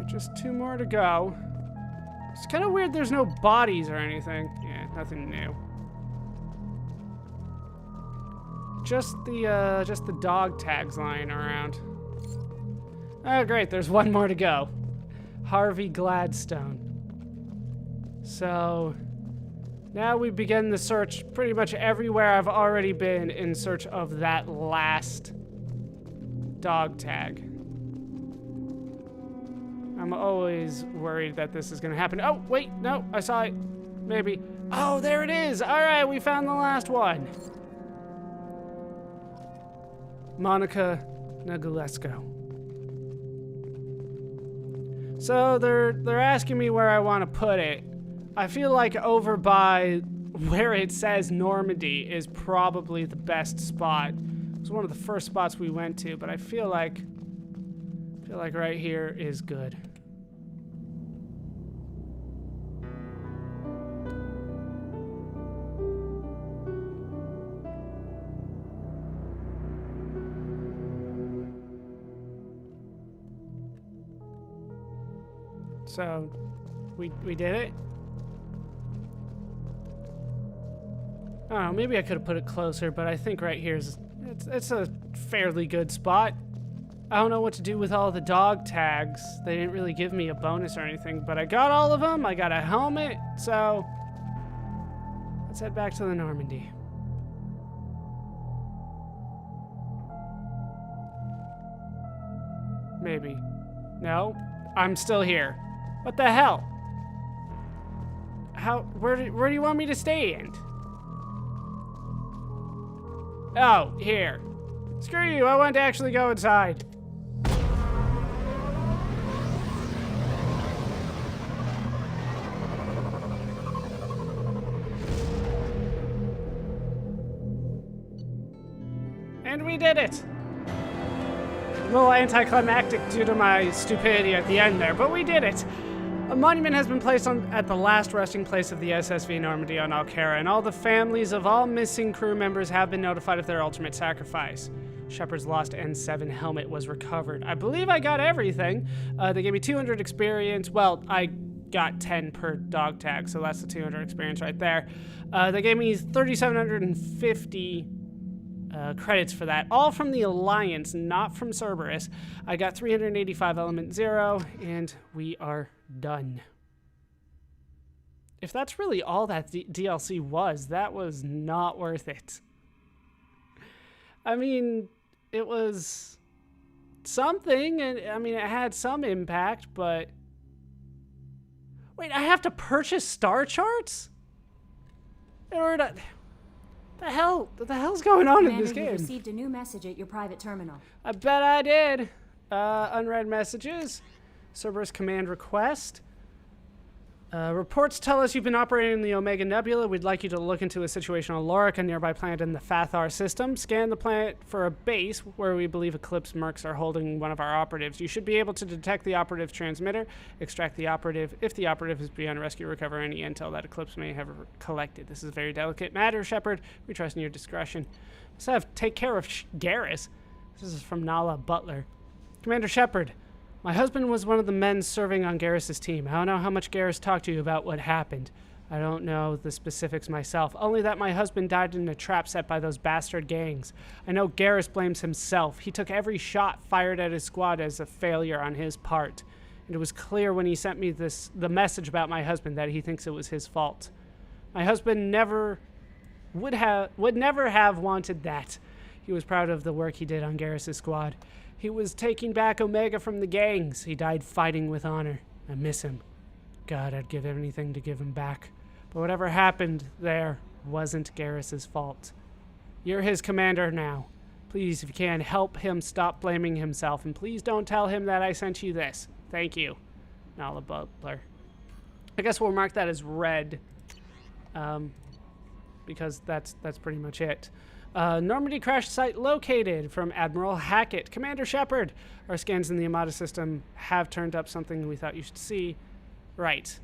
just 2 more to go. It's kind of weird there's no bodies or anything. Yeah, nothing new. Just the dog tags lying around. Oh, great, there's 1 more to go. Harvey Gladstone. So, now we begin the search pretty much everywhere I've already been in search of that last dog tag. I'm always worried that this is gonna happen. Oh, wait, no, I saw it. Maybe. Oh, there it is. All right, we found the last one. Monica Negulesco. So they're asking me where I want to put it. I feel like over by where it says Normandy is probably the best spot. It was one of the first spots we went to, but I feel like right here is good. So, we did it? I don't know, maybe I could have put it closer, but I think right here it's a fairly good spot. I don't know what to do with all the dog tags. They didn't really give me a bonus or anything, but I got all of them. I got a helmet, so let's head back to the Normandy. Maybe. No, I'm still here. What the hell? Where do you want me to stand? Oh, here. Screw you, I want to actually go inside. And we did it. A little anticlimactic due to my stupidity at the end there, but we did it. A monument has been placed at the last resting place of the SSV Normandy on Cora, and all the families of all missing crew members have been notified of their ultimate sacrifice. Shepard's lost N7 helmet was recovered. I believe I got everything. They gave me 200 experience. Well, I got 10 per dog tag, so that's the 200 experience right there. They gave me 3,750 credits for that, all from the Alliance, not from Cerberus. I got 385 element 0, and we are done. If that's really all that DLC was, that was not worth it. I mean, it was something, and I mean, it had some impact, but... Wait, I have to purchase star charts? In order to... What the hell's going on in this game? You received a new message at your private terminal. I bet I did. Unread messages. Cerberus command request. Reports tell us you've been operating in the Omega Nebula. We'd like you to look into a situation on Lauric, a nearby planet in the Fathar system. Scan the planet for a base where we believe Eclipse Mercs are holding one of our operatives. You should be able to detect the operative's transmitter, extract the operative. If the operative is beyond rescue, recover any intel that Eclipse may have collected. This is a very delicate matter, Shepard. We trust in your discretion. Let's have take care of Garrus. This is from Nala Butler. Commander Shepard. My husband was one of the men serving on Garrus's team. I don't know how much Garrus talked to you about what happened. I don't know the specifics myself, only that my husband died in a trap set by those bastard gangs. I know Garrus blames himself. He took every shot fired at his squad as a failure on his part. And it was clear when he sent me the message about my husband that he thinks it was his fault. My husband would never have wanted that. He was proud of the work he did on Garrus's squad. He was taking back Omega from the gangs. He died fighting with honor. I miss him. God, I'd give anything to give him back. But whatever happened there wasn't Garrus's fault. You're his commander now. Please, if you can, help him stop blaming himself. And please don't tell him that I sent you this. Thank you. Nala Butler. I guess we'll mark that as red. Because that's pretty much it. Normandy Crash Site located from Admiral Hackett. Commander Shepard, our scans in the Armada system have turned up something we thought you should see. Right.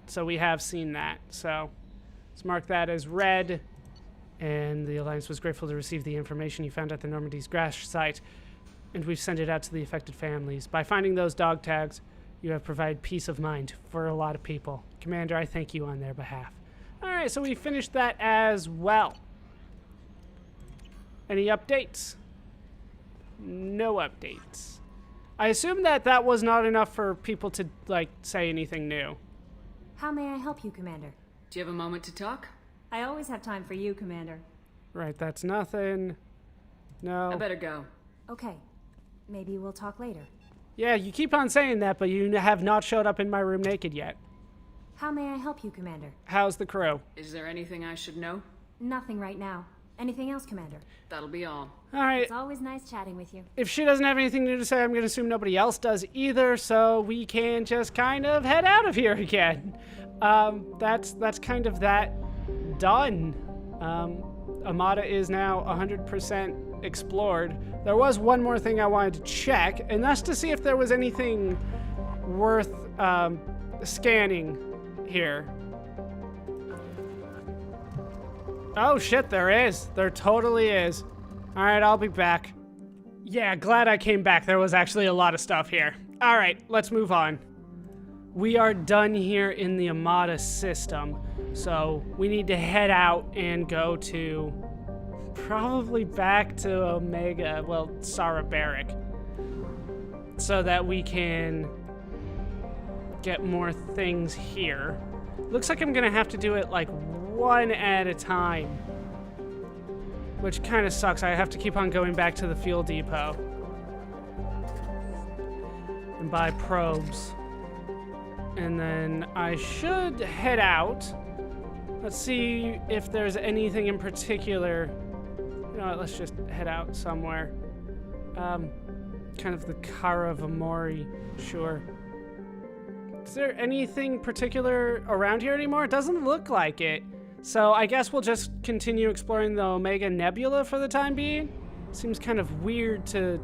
So we have seen that. So let's mark that as red. And the Alliance was grateful to receive the information you found at the Normandy Crash Site. And we've sent it out to the affected families. By finding those dog tags, You have provided peace of mind for a lot of people. Commander, I thank you on their behalf. All right, so we finished that as well. Any updates? No updates. I assume that that was not enough for people to, like, say anything new. How may I help you, Commander? Do you have a moment to talk? I always have time for you, Commander. Right, that's nothing. No. I better go. Okay. Maybe we'll talk later. Yeah, you keep on saying that, but you have not showed up in my room naked yet. How may I help you, Commander? How's the crew? Is there anything I should know? Nothing right now. Anything else, Commander? That'll be all. All right. It's always nice chatting with you. If she doesn't have anything new to say, I'm going to assume nobody else does either, so we can just kind of head out of here again. That's kind of that done. Amada is now 100% explored. There was one more thing I wanted to check, and that's to see if there was anything worth scanning here. Oh shit, there is. There totally is. All right, I'll be back. Yeah, glad I came back. There was actually a lot of stuff here. All right, let's move on. We are done here in the Amada system, so we need to head out and go to probably back to Omega, well, Sarabaric, so that we can get more things here. Looks like I'm gonna have to do it like one at a time, which kind of sucks. I have to keep on going back to the fuel depot and buy probes. And then I should head out. Let's see if there's anything in particular. You know what, let's just head out somewhere. Kind of the Cara of Amori, sure. Is there anything particular around here anymore? It doesn't look like it. So I guess we'll just continue exploring the Omega Nebula for the time being. Seems kind of weird to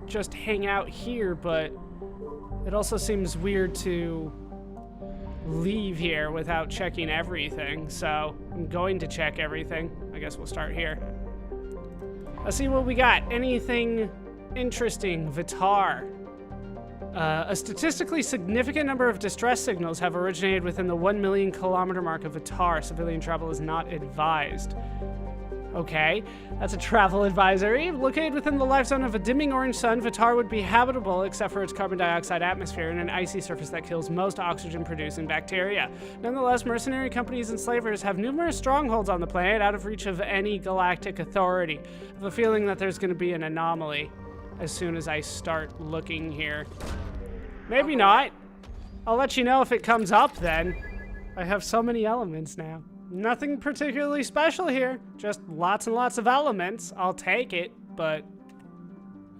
just hang out here, but it also seems weird to leave here without checking everything. So I'm going to check everything. I guess we'll start here. Let's see what we got. Anything interesting? Vitar. A statistically significant number of distress signals have originated within the 1 million kilometer mark of Vitar. Civilian travel is not advised. Okay, that's a travel advisory. Located within the life zone of a dimming orange sun, Vitar would be habitable except for its carbon dioxide atmosphere and an icy surface that kills most oxygen-producing bacteria. Nonetheless, mercenary companies and slavers have numerous strongholds on the planet out of reach of any galactic authority. I have a feeling that there's going to be an anomaly as soon as I start looking here. Maybe not. I'll let you know if it comes up then. I have so many elements now. Nothing particularly special here, just lots and lots of elements. I'll take it, but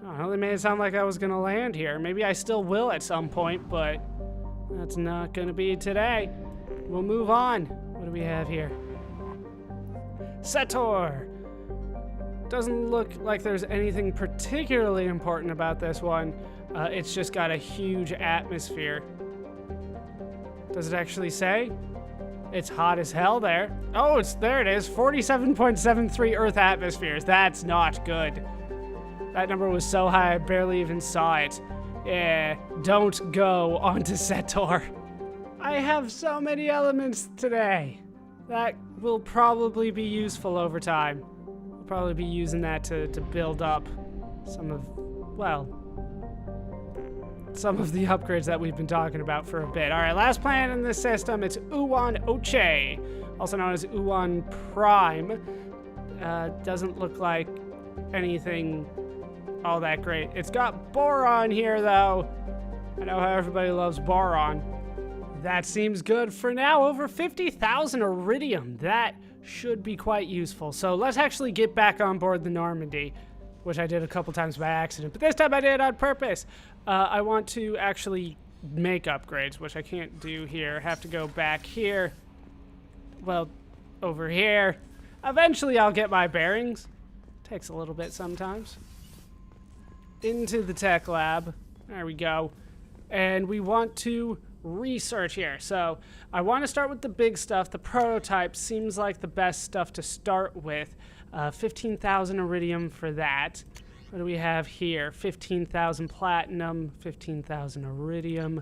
I don't know, they made it sound like I was gonna land here. Maybe I still will at some point, but that's not gonna be today. We'll move on. What do we have here? Setor. Doesn't look like there's anything particularly important about this one. It's just got a huge atmosphere. Does it actually say? It's hot as hell there. Oh, there it is. 47.73 Earth atmospheres. That's not good. That number was so high I barely even saw it. Yeah, don't go onto Setor. I have so many elements today. That will probably be useful over time. I'll probably be using that to build up some of, well, some of the upgrades that we've been talking about for a bit. All right, last planet in this system, it's Uwan Oche, also known as Uwan Prime. Doesn't look like anything all that great. It's got boron here, though. I know how everybody loves boron. That seems good for now. Over 50,000 iridium. That should be quite useful. So let's actually get back on board the Normandy, which I did a couple times by accident, but this time I did it on purpose. I want to actually make upgrades, which I can't do here. I have to go back here. Well, over here. Eventually I'll get my bearings. Takes a little bit sometimes. Into the tech lab. There we go. And we want to research here. So I want to start with the big stuff. The prototype seems like the best stuff to start with. 15,000 iridium for that. What do we have here? 15,000 platinum, 15,000 iridium.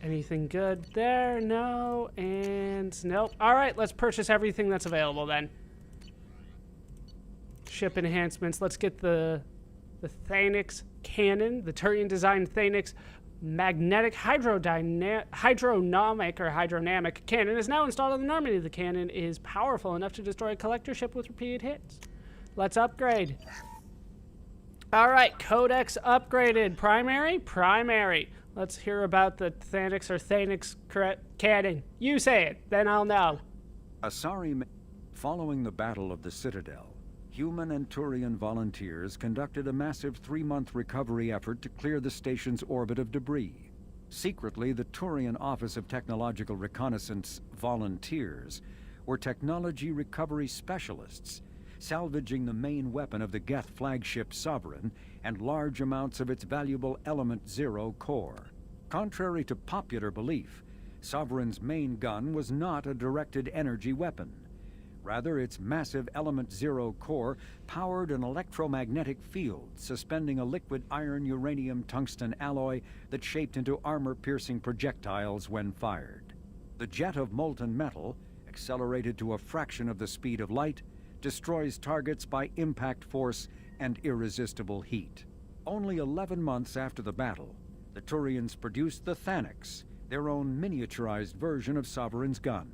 Anything good there? No, and nope. All right, let's purchase everything that's available then. Ship enhancements. Let's get the Thanix cannon, the Turian-designed Thanix magnetic hydrodynamic cannon is now installed on the Normandy. The cannon is powerful enough to destroy a collector ship with repeated hits. Let's upgrade. All right, codex upgraded. Primary. Let's hear about the Thanix cannon. You say it, then I'll know. Following the Battle of the Citadel, human and Turian volunteers conducted a massive 3-month recovery effort to clear the station's orbit of debris. Secretly, the Turian Office of Technological Reconnaissance volunteers were technology recovery specialists, salvaging the main weapon of the Geth flagship Sovereign and large amounts of its valuable Element Zero core. Contrary to popular belief, Sovereign's main gun was not a directed energy weapon. Rather, its massive Element Zero core powered an electromagnetic field suspending a liquid iron-uranium-tungsten alloy that shaped into armor-piercing projectiles when fired. The jet of molten metal, accelerated to a fraction of the speed of light, destroys targets by impact force and irresistible heat. Only 11 months after the battle, the Turians produced the Thanix, their own miniaturized version of Sovereign's gun.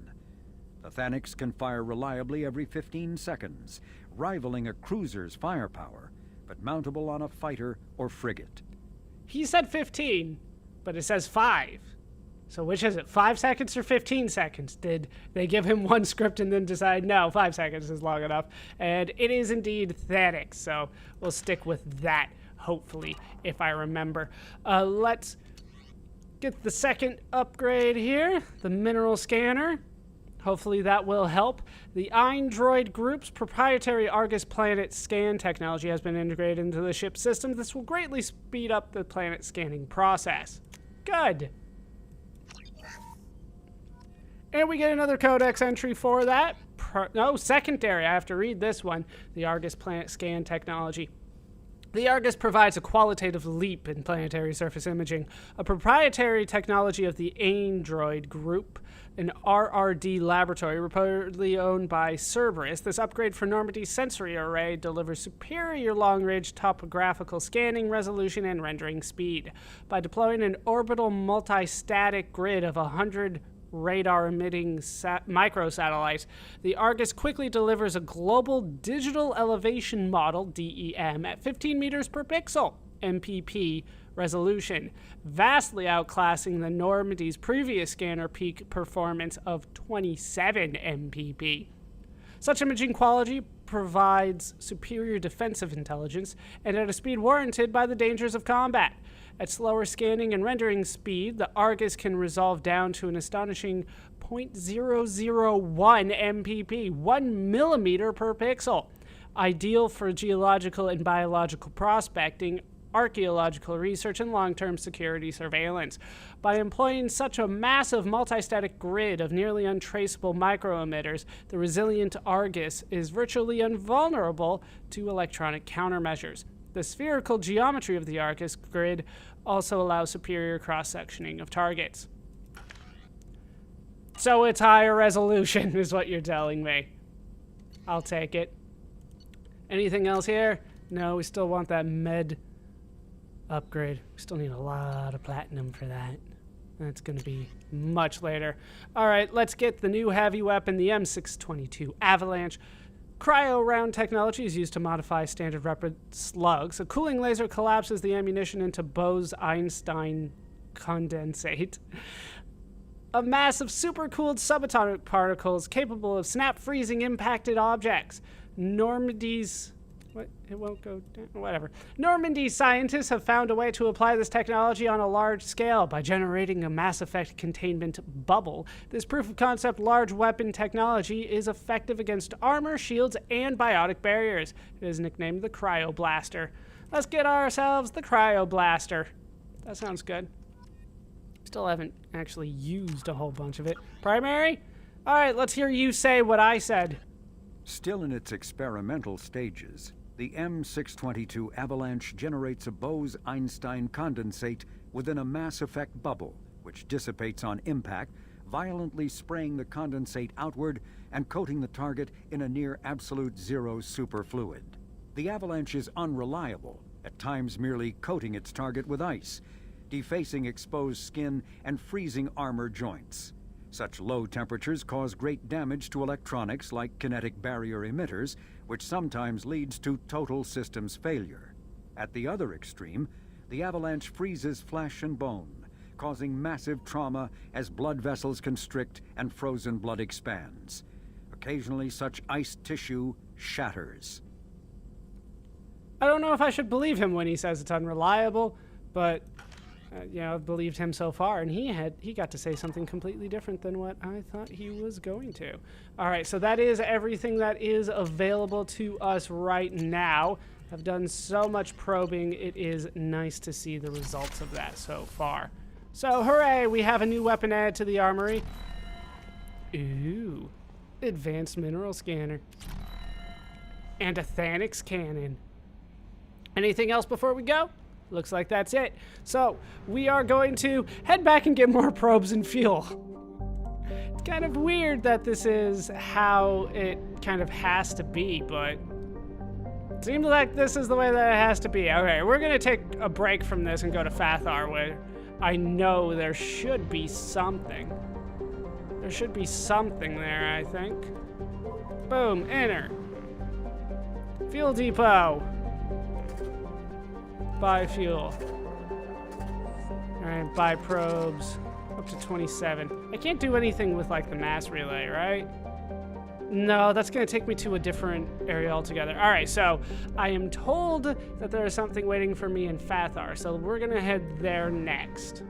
The Thanix can fire reliably every 15 seconds, rivaling a cruiser's firepower, but mountable on a fighter or frigate. He said 15, but it says 5. So which is it, 5 seconds or 15 seconds? Did they give him one script and then decide, no, 5 seconds is long enough? And it is indeed Thanix, so we'll stick with that, hopefully, if I remember. Let's get the second upgrade here, the mineral scanner. Hopefully that will help. The Android Group's proprietary Argus planet scan technology has been integrated into the ship system. This will greatly speed up the planet scanning process. Good. And we get another codex entry for that. Secondary. I have to read this one. The Argus planet scan technology. The Argus provides a qualitative leap in planetary surface imaging, a proprietary technology of the Android Group, an RRD laboratory reportedly owned by Cerberus. This upgrade for Normandy's sensory array delivers superior long-range topographical scanning resolution and rendering speed. By deploying an orbital multi-static grid of 100 radar-emitting microsatellites, the Argus quickly delivers a global digital elevation model, DEM, at 15 meters per pixel, MPP, resolution, vastly outclassing the Normandy's previous scanner peak performance of 27 MPP. Such imaging quality provides superior defensive intelligence and at a speed warranted by the dangers of combat. At slower scanning and rendering speed, the Argus can resolve down to an astonishing 0.001 MPP, 1 millimeter per pixel. Ideal for geological and biological prospecting, archaeological research, and long-term security surveillance. By employing such a massive multi-static grid of nearly untraceable micro-emitters, the resilient Argus is virtually invulnerable to electronic countermeasures. The spherical geometry of the Argus grid also allows superior cross-sectioning of targets. So it's higher resolution, is what you're telling me. I'll take it. Anything else here? No, we still want that med upgrade. We still need a lot of platinum for that. That's going to be much later. All right, let's get the new heavy weapon, the M622 Avalanche. Cryo round technology is used to modify standard rapid slugs. A cooling laser collapses the ammunition into Bose-Einstein condensate. A mass of supercooled subatomic particles capable of snap-freezing impacted objects. Normandy's... What? It won't go down? Whatever. Normandy scientists have found a way to apply this technology on a large scale by generating a mass effect containment bubble. This proof of concept large weapon technology is effective against armor, shields, and biotic barriers. It is nicknamed the Cryo Blaster. Let's get ourselves the Cryo Blaster. That sounds good. Still haven't actually used a whole bunch of it. Primary? All right, let's hear you say what I said. Still in its experimental stages, The M622 avalanche generates a Bose-Einstein condensate within a mass effect bubble, which dissipates on impact, violently spraying the condensate outward and coating the target in a near absolute zero superfluid. The avalanche is unreliable, at times merely coating its target with ice, defacing exposed skin and freezing armor joints. Such low temperatures cause great damage to electronics like kinetic barrier emitters, which sometimes leads to total systems failure. At the other extreme, the avalanche freezes flesh and bone, causing massive trauma as blood vessels constrict and frozen blood expands. Occasionally, such iced tissue shatters. I don't know if I should believe him when he says it's unreliable, but I've believed him so far, and he got to say something completely different than what I thought he was going to. All right, so that is everything that is available to us right now. I've done so much probing. It is nice to see the results of that so far. So, hooray, we have a new weapon added to the armory. Ooh, advanced mineral scanner. And a Thanix cannon. Anything else before we go? Looks like that's it. So, we are going to head back and get more probes and fuel. It's kind of weird that this is how it kind of has to be, but it seems like this is the way that it has to be. Okay, we're going to take a break from this and go to Fathar, where I know there should be something. There should be something there, I think. Boom, enter. Fuel depot. Buy fuel. Alright, buy probes. Up to 27. I can't do anything with, like, the mass relay, right? No, that's going to take me to a different area altogether. Alright, so I am told that there is something waiting for me in Fathar, so we're going to head there next.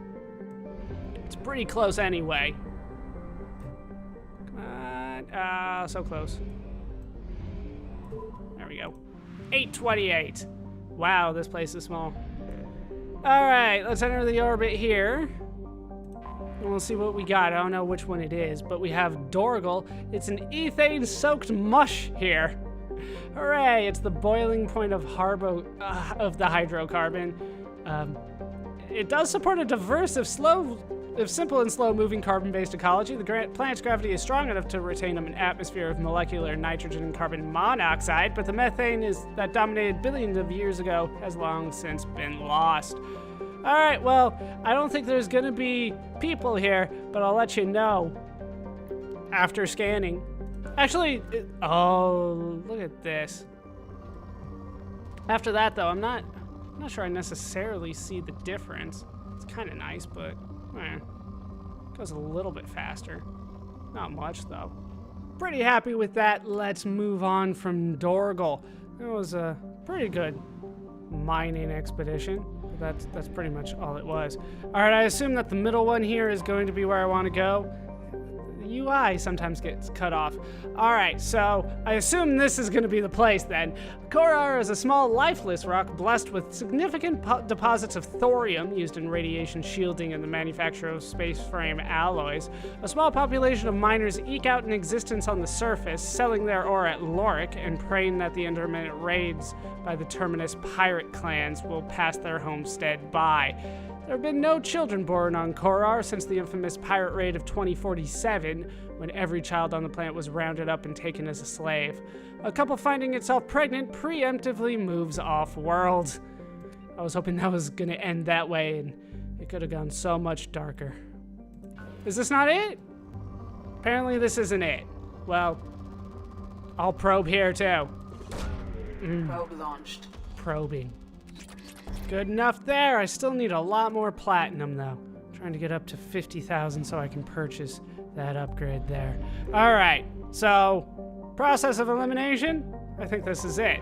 It's pretty close anyway. Come on. So close. There we go. 828. Wow, this place is small. Alright, let's enter the orbit here. And we'll see what we got. I don't know which one it is, but we have Doral. It's an ethane-soaked mush here. Hooray, it's the boiling point of the hydrocarbon. It does support a diverse, if simple and slow-moving carbon-based ecology. The planet's gravity is strong enough to retain an atmosphere of molecular nitrogen and carbon monoxide, but the methane that dominated billions of years ago has long since been lost. All right, well, I don't think there's gonna be people here, but I'll let you know after scanning. Actually, oh, look at this. After that, though, I'm not sure I necessarily see the difference. It's kind of nice, but goes a little bit faster. Not much, though. Pretty happy with that. Let's move on from Doral. It was a pretty good mining expedition. That's pretty much all it was. All right, I assume that the middle one here is going to be where I want to go. The UI sometimes gets cut off. All right, so I assume this is going to be the place then. Cora is a small lifeless rock blessed with significant deposits of thorium used in radiation shielding and the manufacture of space frame alloys. A small population of miners eke out an existence on the surface, selling their ore at Lauric and praying that the intermittent raids by the Terminus pirate clans will pass their homestead by. There have been no children born on Cora since the infamous pirate raid of 2047, when every child on the planet was rounded up and taken as a slave. A couple finding itself pregnant preemptively moves off-world. I was hoping that was gonna end that way, and it could have gone so much darker. Is this not it? Apparently this isn't it. Well, I'll probe here too. Probe launched. Probing. Good enough there. I still need a lot more platinum, though. Trying to get up to 50,000 so I can purchase that upgrade there. All right, so process of elimination. I think this is it.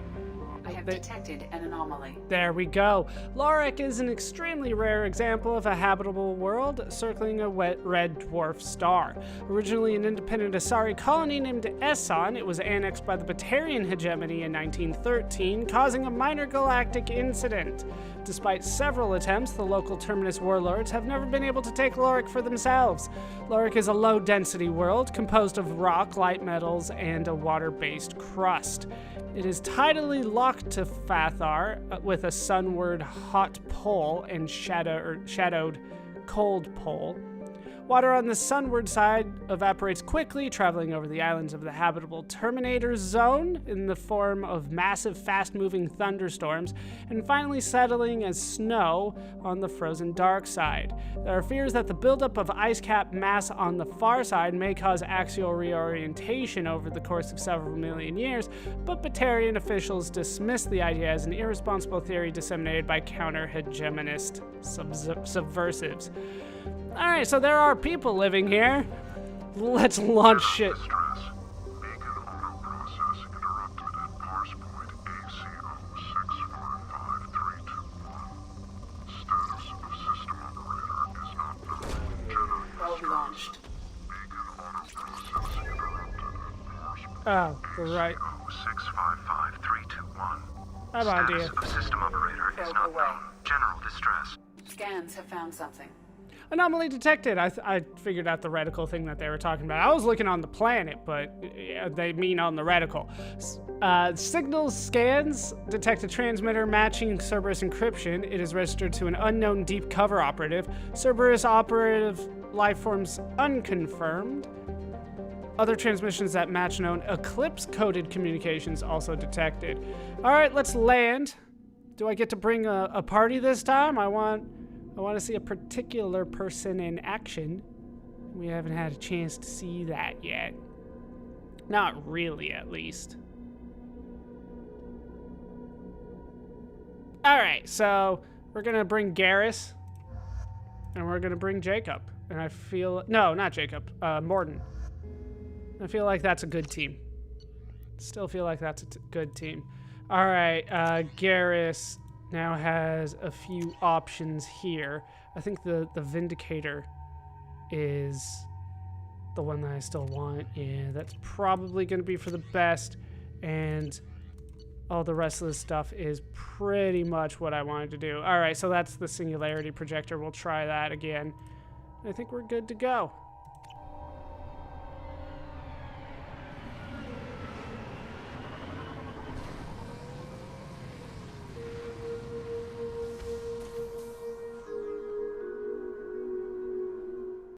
I have detected an anomaly. There we go. Lauric is an extremely rare example of a habitable world circling a red dwarf star. Originally an independent Asari colony named Esson, it was annexed by the Batarian hegemony in 1913, causing a minor galactic incident. Despite several attempts, the local Terminus warlords have never been able to take Lauric for themselves. Lauric is a low-density world composed of rock, light metals, and a water-based crust. It is tidally locked rock to Fathar with a sunward hot pole and shadowed cold pole. Water on the sunward side evaporates quickly, traveling over the islands of the habitable Terminator Zone in the form of massive, fast-moving thunderstorms, and finally settling as snow on the frozen dark side. There are fears that the buildup of ice cap mass on the far side may cause axial reorientation over the course of several million years, but Batarian officials dismiss the idea as an irresponsible theory disseminated by counter-hegemonist subversives. Alright, so there are people living here. Let's launch shit. Probe launched. Oh, right. 655-321. I'm on, dear. The system operator is Probe not away. known. General distress. Scans have found something. Anomaly detected. I figured out the reticle thing that they were talking about. I was looking on the planet, but they mean on the reticle. Signal scans detect a transmitter matching Cerberus encryption. It is registered to an unknown deep cover operative. Cerberus operative life forms unconfirmed. Other transmissions that match known Eclipse-coded communications also detected. All right, let's land. Do I get to bring a party this time? I want to see a particular person in action. We haven't had a chance to see that yet. Not really, at least. All right, so we're gonna bring Garrus, and we're gonna bring Jacob. And I feel not Jacob, Morden. I feel like that's a good team. Still feel like that's a good team. All right, Garrus now has a few options here. I think the Vindicator is the one that I still want. Yeah, that's probably going to be for the best. And all the rest of the stuff is pretty much what I wanted to do. All right, so that's the Singularity Projector. We'll try that again. I think we're good to go.